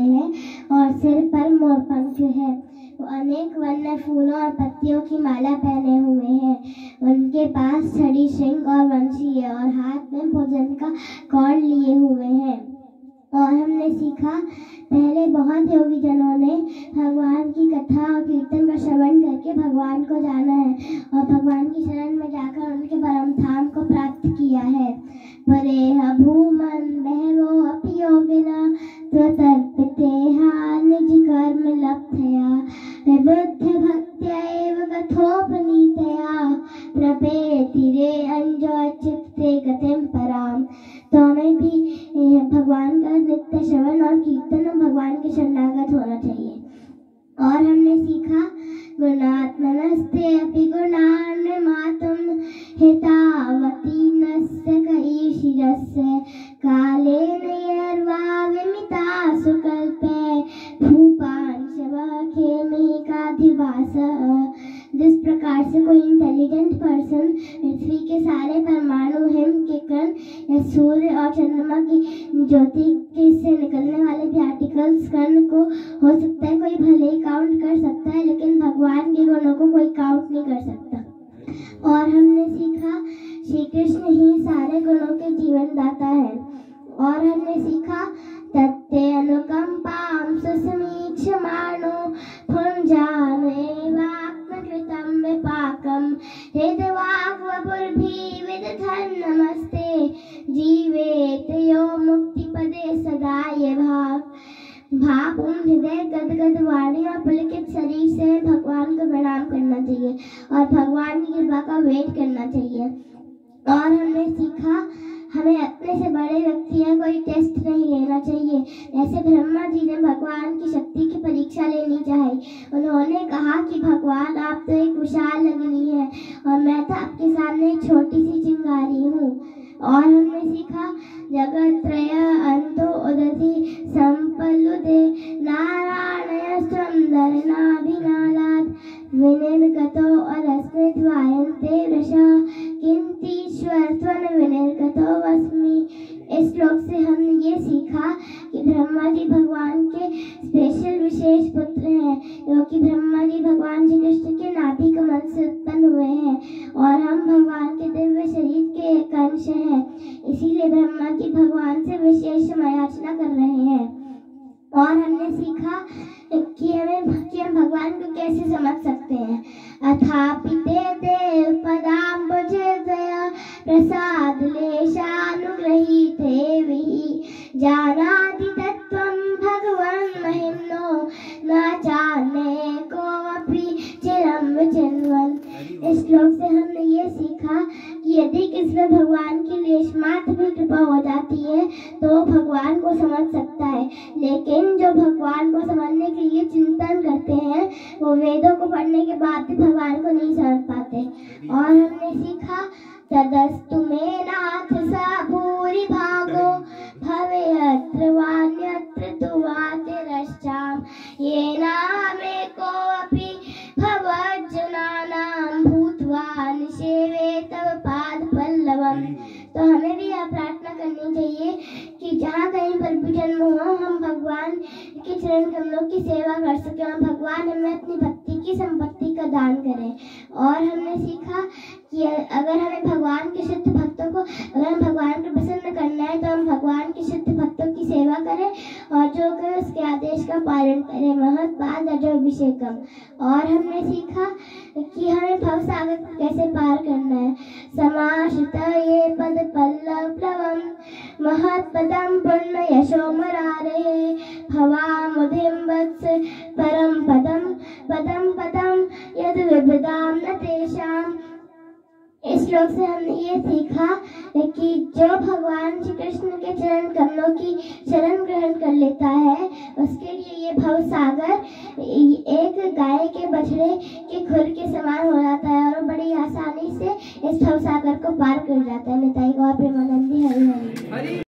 है और सिर पर मोरपंख है। वो अनेक वर्ण फूलों और पत्तियों की माला पहने हुए हैं। उनके पास छड़ी, श्रृंग और वंशी है और हाथ में भोजन का कौड़ लिए हुए हैं। और हमने सीखा, पहले बहुत योगी जनों ने भगवान की कथा और कीर्तन का श्रवण करके भगवान को जाना है और भगवान की शरण में जाकर उनके परम धाम को प्राप्त किया है। परेह भूमन बहवो अपि योगिना त्वतर्पितेहा निज कर्म लब्धया बुद्ध भक्त्यैव कथोपनीतया प्रपेति रे अंजो चित्ते गतिम पराम। तो हमें भी भगवान का नित्य श्रवण और कीर्तन और भगवान के शरणागत होना चाहिए। और हमने सीखा, गुणात्मनस्ते अपि गुणान्मातुं हितावती नस्य कैशिरस्य कालेन यर्वा विमिता सुकल्पे भूपांशवः खेमिकाधिवासः। जिस प्रकार से कोई इंटेलिजेंट पर्सन पृथ्वी के सारे परमाणु, हिम के कण या सूर्य और चंद्रमा की ज्योति से निकलने वाले पार्टिकल्स कण को हो सकता है कोई भले ही काउंट कर सकता है, लेकिन भगवान के गुणों को कोई काउंट नहीं कर सकता। और हमने सीखा, श्री कृष्ण ही सारे गुणों के जीवन दाता है। और हमने सीखा, तत्ते अनुकंपां सुसमीक्षमाणो भुञ्जानेवात्मकृतं विपाकं हृदवाग्वपुर्भिः विदधन् नमस्ते जीवेत यो मुक्तिपदे सदा ये भाव हृदय गदगद वाणी और पुलकित शरीर से भगवान को प्रणाम करना चाहिए और भगवान की कृपा का वेट करना चाहिए। और हमने सीखा, हमें अपने से बड़े व्यक्ति या कोई टेस्ट नहीं लेना चाहिए। जैसे ब्रह्मा जी ने भगवान की शक्ति की परीक्षा लेनी चाहिए। उन्होंने कहा कि भगवान, आप तो एक विशाल अग्नि है और मैं तो आपके सामने एक छोटी सी चिंगारी हूँ। और हमने सीखा, जगत त्रय अंतो उदति संपल्लुदे नारायणस्त्वं दरनाभिनालात् विनिर्गतो अलस्मित् वायन्ते वृषः किंतीश्वर त्वं विनिर्गतो वस्मि। इस श्लोक से हमने ये सीखा कि ब्रह्मा जी भगवान के स्पेशल विशेष पुत्र हैं, क्योंकि ब्रह्मा जी भगवान श्री कृष्ण के नाभि कमल से उत्पन्न हुए हैं और हम भगवान के दिव्य शरीर के एक अंश हैं। इसीलिए ब्रह्मा जी भगवान से विशेष याचना कर रहे हैं। और हमने सीखा कि हम भगवान को कैसे समझ सकते हैं। अथापि ते देव पदाम्बुजदया प्रसाद लेशानुग्रहीते विहि जानाति तत्त्वं भगवन् महिम्नो न जाने कोऽपि चिरं विचिन्वन्। इस श्लोक से हमने ये सीखा कि यदि किसमें भगवान की लेश मात्र भी कृपा हो जाती है तो भगवान को समझ सकता है, लेकिन जो भगवान को समझने के लिए चिंतन करते हैं वो वेदों को पढ़ने के बाद भी भगवान को नहीं समझ पाते। और हमने सीखा, तदस्तु मे नाथ स भूरि भागो भवेयत्र वान्यत्र तु वातिरश्चाम येनामेको अपि भवज्जनानां भूत्वा निषेवे तव पाद पल्लवम। तो हमें भी यह प्रार्थना करनी चाहिए कि जहाँ कहीं पर भी जन्म हो हम भगवान के चरण कमलों की सेवा कर सकें और भगवान हमें अपनी भक्ति की संपत्ति का दान करें। और हमने सीखा कि अगर हमें भगवान के शुद्ध भक्तों को, अगर हम भगवान को प्रसन्न करना है तो हम भगवान के शुद्ध भक्तों की सेवा करें और जो करें उसके आदेश का पालन करें। महत्पाद अभिषेकम। और हमने सीखा कि हमें भव सागर को कैसे पार करना है। समाश्रित ये पद पल्लव प्लवम महत्पदम पुण्य यशो मरारे भवामुधिम वत्स परम पदम पदम पदम यद विबदाम न तेषाम। इस श्लोक से हमने ये सीखा कि जो भगवान श्री कृष्ण के चरण कमलों की शरण ग्रहण कर लेता है उसके लिए ये भव सागर एक गाय के बछड़े के खुर के समान हो जाता है और बड़ी आसानी से इस भव सागर को पार कर जाता है।